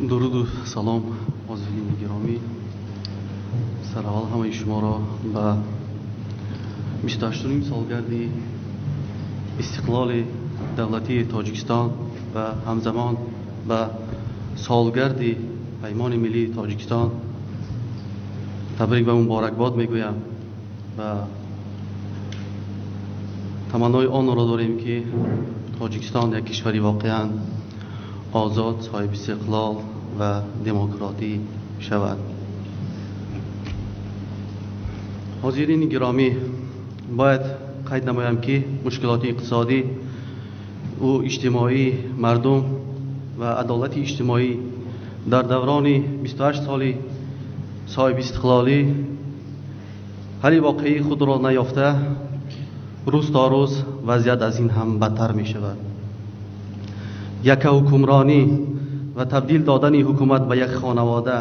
درود و سلام حاضرین گرامی. سرحال همه شما را به 28مین سالگرد استقلال دولتی تاجیکستان و همزمان به سالگرد پیمان ملی تاجیکستان تبریک و مبارکباد میگویم و تمنای آن را داریم که تاجیکستان یک کشوری واقعا آزاد، صاحب استقلال و دموکراتی شود. حاضرین گرامی، باید قید نمایم که مشکلات اقتصادی و اجتماعی مردم و عدالت اجتماعی در دوران 28 سال صاحب استقلالی حل واقعی خود را نیافته، روز تا روز وضعیت از این هم بدتر می شود. یک حکمرانی و تبدیل دادن حکومت به یک خانواده،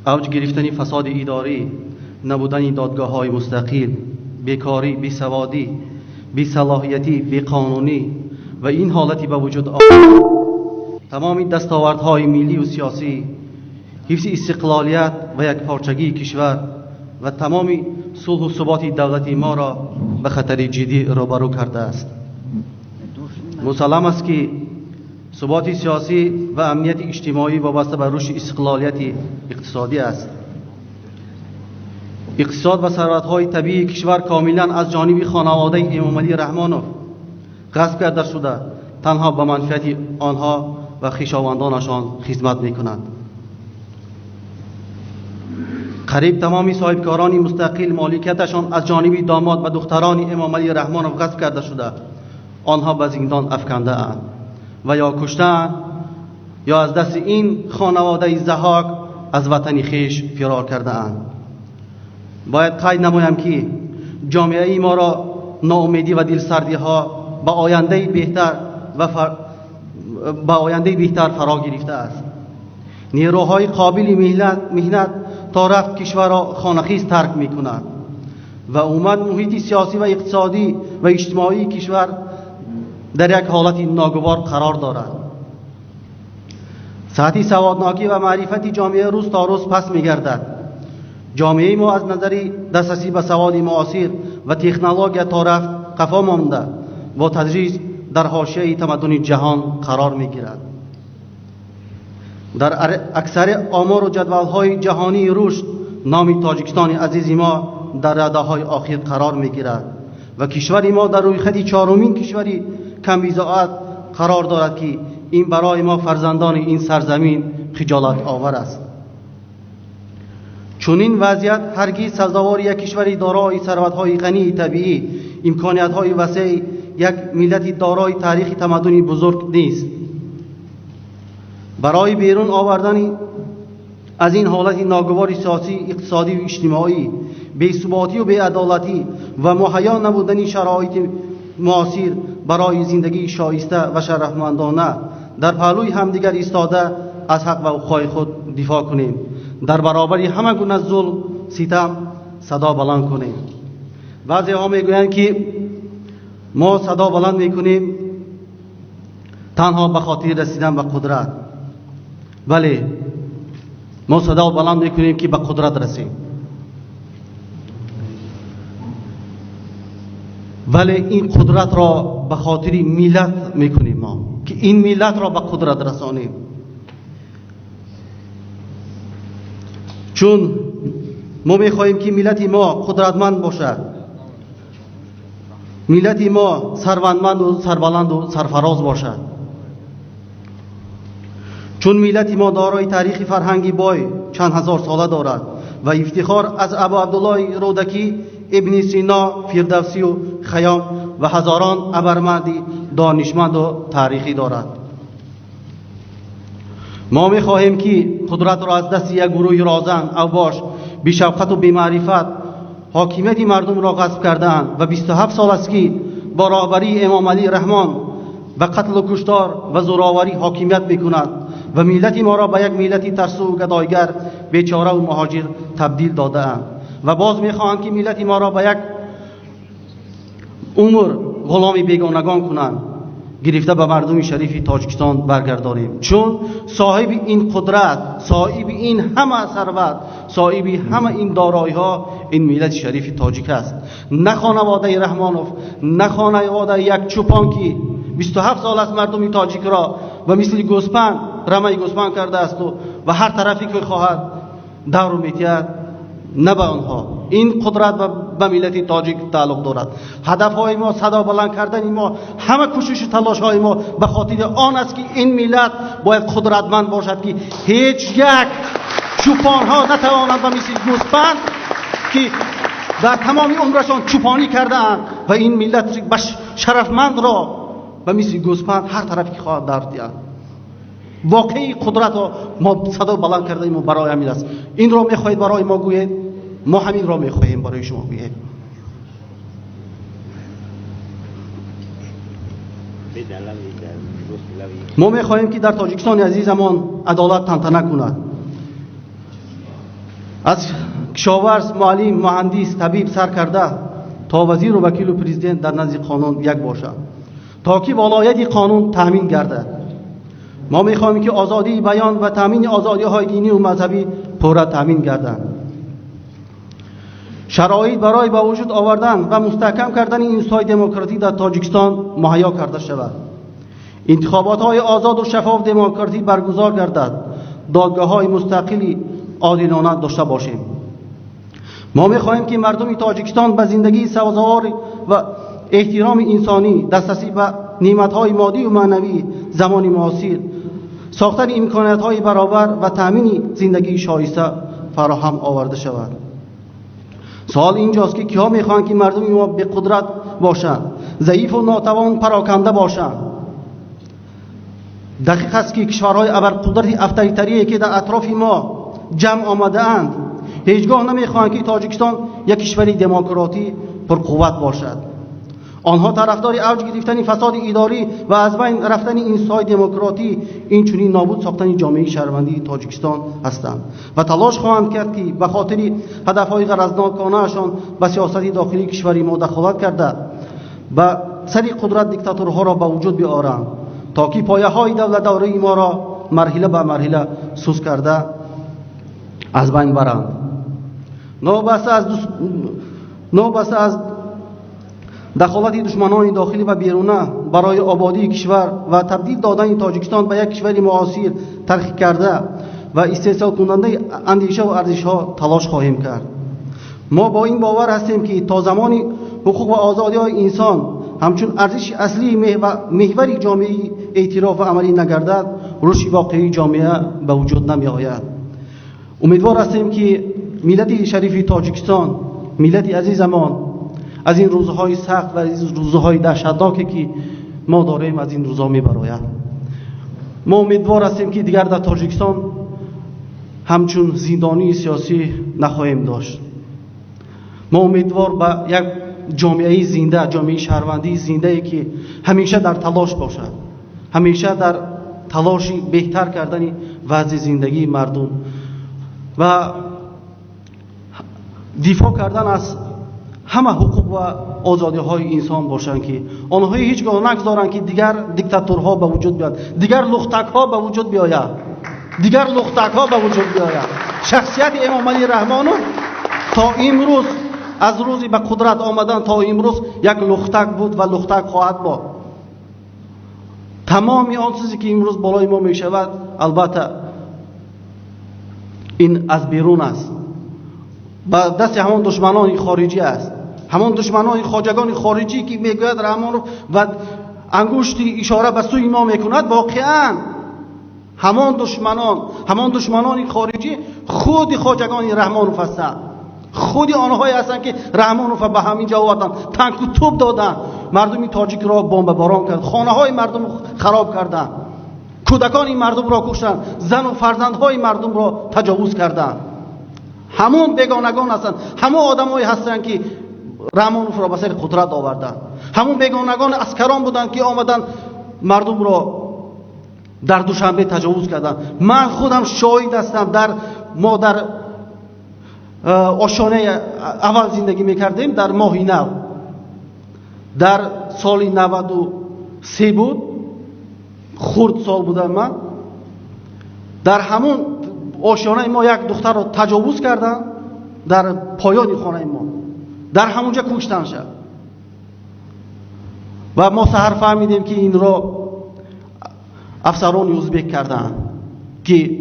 اوج گرفتن فساد اداری، نبودن دادگاه‌های مستقل، بیکاری، بیسوادی، بیصلاحیتی، بیقانونی و این حالتی به وجود آمد تمامی دستاوردهای ملی و سیاسی، حفظ استقلالیت و یک پارچگی کشور و تمامی صلح و ثبات دولتی ما را به خطر جدی روبرو کرده است. مسلم است که ثبات سیاسی و امنیت اجتماعی وابسته به رشد استقلالیت اقتصادی است. اقتصاد و ثروت‌های طبیعی کشور کاملا از جانب خانواده امام علی رحمانوف غصب کرده شده، تنها به منفعت آنها و خویشاوندانشان خدمت می‌کند. قریب تمامی صاحبکاران مستقل مالکیتشان از جانب داماد و دختران امام علی رحمانوف غصب کرده شده، آنها به زندان افکنده اند و یا کشته یا از دست این خانواده ضحاک از وطن خویش فرار کرده اند. باید قید نمایم که جامعه ما را ناامیدی و دلسردی ها به آینده بهتر فرا گرفته است. نیروهای قابل مهنت تا رفت کشور را خانه‌خیز ترک می کنند و اومد محیط سیاسی و اقتصادی و اجتماعی کشور در یک حالت ناگوار قرار دارد. سطح سوادناکی و معرفت جامعه روز تا روز پس می گردد. جامعه ما از نظر دسترسی به سواد معاصر و تکنولوژی تا رفت قفا مانده و تدریج در حاشیه تمدن جهان قرار می گیرد. در اکثر آمار و جدول‌های جهانی رشد نام تاجیکستان عزیز ما در رده‌های آخر قرار می گیرد و کشور ما در رویخط چهارمین کشوری کم بی‌ضاعت قرار دارد که این برای ما فرزندان این سرزمین خجالت آور است. چون این وضعیت هرگز سزاوار یک کشوری دارای ثروت‌های غنی طبیعی، امکانیت‌های وسیع، یک ملت دارای تاریخ تمدنی بزرگ نیست. برای بیرون آوردن از این حالت ناگوار سیاسی، اقتصادی و اجتماعی، بی‌ثباتی و بی‌عدالتی و مهیا نبودن شرایط معاصر برای زندگی شایسته و شرفمندانه در پهلوی همدیگر ایستاده از حق و حقوق خود دفاع کنیم. در برابر همه گونه ظلم ستم صدا بلند کنیم. بعضی ها میگویند که ما صدا بلند میکنیم تنها به خاطر رسیدن به قدرت. بله، ما صدا بلند میکنیم که به قدرت رسیم، ولی این قدرت را به خاطر ملت میکنیم ما که این ملت را به قدرت رسانیم. چون ما میخواهیم که ملت ما قدرتمند باشد، ملت ما ثروتمند و سربلند و سرفراز باشد. چون ملت ما دارای تاریخ فرهنگی بای چند هزار ساله دارد و افتخار از ابو عبدالله رودکی، ابن سینا، فردوسی و خیام و هزاران ابرمردی دانشمند و تاریخی دارد. ما می‌خواهیم که قدرت را از دست یک گروه رازن او باش بی شفقت و بی معرفت حاکمیت مردم را غصب کردند و 27 سال است که با رهبری امام علی رحمان و قتل و کشتار و زورآوری حاکمیت می‌کند و ملت ما را به یک ملت ترسو و گدایگر، بیچاره و مهاجر تبدیل داده‌اند و باز می‌خواهند که ملت ما را به یک عمر غلام بیگانگان کنند. گرفته به مردم شریف تاجیکستان برگردانیم، چون صاحب این قدرت، صاحب این همه ثروت، صاحب همه این دارایی ها این ملت شریف تاجیک است. نه خانواده رحمانوف، نه خانواده یک چوپان که 27 سال است مردم تاجیک را و مثل گوسپند رمه گوسپند کرده است و هر طرفی که خواهد دور میتید، نه به آنها. این قدرت به ملت تاجیک تعلق دارد. هدف های ما، صدا بلند کردن ما، همه کوشش و تلاش های ما به خاطر آن است که این ملت باید قدرتمند باشد که هیچ یک چوپان ها نتوانند به مثل گوسپند که در تمام عمرشان چوپانی کرده اند و این ملت شرفمند را به مثل گوسپند هر طرف که خواهد دردید. واقعی قدرت را ما صدا بلند کرده ما برای همین است. این را میخواهید برای ما گویید، ما همین را میخواهیم برای شما گوییم. ما میخواهیم که در تاجیکستان عزیزمان عدالت تنتنه کند. از کشاورز، معلم، مهندس، طبیب سر کرده تا وزیر و وکیل و پرزیدنت در نزد قانون یک باشد تا که ولایت قانون تامین گردد. ما میخواهیم که آزادی بیان و تامین آزادی های دینی و مذهبی پورا تامین گردند. شرایط برای به وجود آوردن و مستحکم کردن این سای دموکراسی در تاجیکستان مهیا کرده شود. انتخابات های آزاد و شفاف دموکراسی برگزار گردد. دادگاه های مستقلی عادلانه داشته باشیم. ما میخواهیم که مردم تاجیکستان به زندگی سازگار و احترام انسانی، دسترسی به نعمت های مادی و معنوی زمان معاصر، ساختن امکانات های برابر و تامین زندگی شایسته فراهم آورده شود. سوال اینجاست که کیا میخوان که مردم ما به قدرت باشند، ضعیف و ناتوان پراکنده باشند؟ دقیق است که کشورهای ابرقدرت افطاریتری که در اطراف ما جمع آمده اند هیچگاه نمیخوان که تاجیکستان یک کشوری دموکراتی پرقوت باشد. آنها طرفدار اوج گرفتن فساد اداری و از بین رفتن این سای دموکراتی، این چنین نابود ساختن جامعه شهروندی تاجیکستان هستند و تلاش خواهند کرد که به خاطر هدفهای غرضناکانه‌شان به سیاست داخلی کشوری ما دخالت کرده و سر قدرت دیکتاتورها را به وجود بیارند تا که پایه‌های دولت داری ما را مرحله به مرحله سوس کرده از بین برند. نوبسته از دخالت دشمنان داخلی و بیرونه برای آبادی کشور و تبدیل دادن تاجیکستان به یک کشور معاصر ترقی کرده و استحصال کننده اندیشه و ارزش ها تلاش خواهیم کرد. ما با این باور هستیم که تا زمانی حقوق و آزادی های انسان همچون ارزش اصلی محوری جامعه اعتراف و عملی نگردد، رشد واقعی جامعه به وجود نمی آید. امیدوار هستیم که ملت شریف تاجیکستان، ملت عزیزمان، از این روزهای سخت و از این روزهای دهشتناکی که ما داریم از این روزها میبراید. ما امیدوار هستیم که دیگر در تاجیکستان همچون زندانی سیاسی نخواهیم داشت. ما امیدوار به یک جامعه زنده، جامعه شهروندی زنده که همیشه در تلاش باشد، همیشه در تلاش بهتر کردن وضع زندگی مردم و دفاع کردن از همه حقوق و آزادی های انسان باشند که آنها هیچگاه نگذارند که دیگر دیکتاتورها به وجود بیاد، دیگر لختک ها به وجود بیاید، شخصیت امام علی رحمانو تا امروز، از روزی به قدرت آمدن تا امروز یک لختک بود و لختک خواهد بود. تمامی آن چیزی که امروز بالای ما می شود البته این از بیرون است، با دست همان دشمنان خارجی است، همان دشمنان خواجگان خارجی که میگوید رحمانوف و انگشت اشاره به سوی ما میکند. واقعا همان دشمنان خارجی خود خواجگان رحمانوف هستند، خود آنهایی هستند که رحمانوف به همین جا آوردن، تانک و توپ دادن، مردم تاجیک را بمب باران کرد، خانه های مردم خراب کردند، کودکان این مردم را کشتند، زن و فرزندهای مردم را تجاوز کردند. همون بیگانگان هستند، همون آدمایی هستند که رحمانوف را به سر قدرت آوردند، همون بیگانگان عسکران بودند که آمدند مردم را در دوشنبه تجاوز کردند. من خودم شاهد هستم. ما در آشانه اول زندگی میکردیم، در ماه نو در سال 93 بود. خرد سال بودم من، در همون آشیانه ما یک دختر رو تجاوز کردن در پایان خانه ما، در همونجا کشتن شد و ما سحر فهمیدیم که این رو افسران ازبک کردن که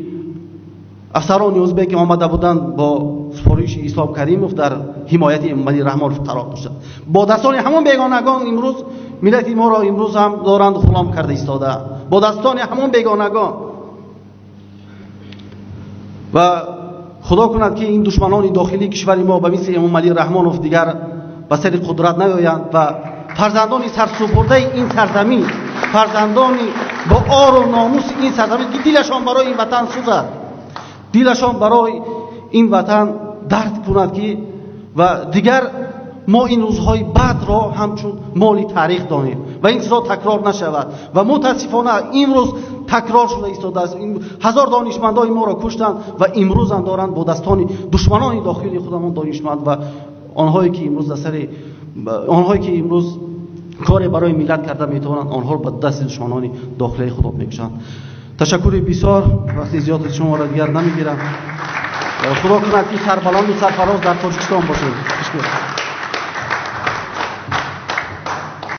افسران ازبک آمده بودن با سفارش اسلام کریموف در حمایت امامعلی رحمانوف قرار داشتند. با دستان همون بیگانگان امروز ملت ما را امروز هم دارند غلام کرده ایستاده، با دستان همون بیگانگان. و خدا کند که این دشمنان داخلی کشور ما به مثل امامعلی رحمانوف دیگر به سر قدرت نیایند و فرزندان سرسپرده این سرزمین، فرزندان با آر و ناموس این سرزمین که دلشان برای این وطن سوزد، دلشان برای این وطن درد کند که و دیگر ما این روزهای بعد را همچون مالی تاریخ دانیم و این چیزا تکرار نشود. و متاسفانه این روز تکرار شده ایستاده است. این هزار دانشمندای ما را کشتند و امروز هم دارند با دستان دشمنان داخلی خودمان دانشمند و آنهایی که امروز آنهایی که امروز کار برای ملت کرده میتوانند آنها را به دست دشمنان داخلی خود میکشند. تشکر بسیار، وقتی زیاد شما را دیگر نمیگیرم. خدا کند که سربلند و سرفراز در تاجیکستان باشید.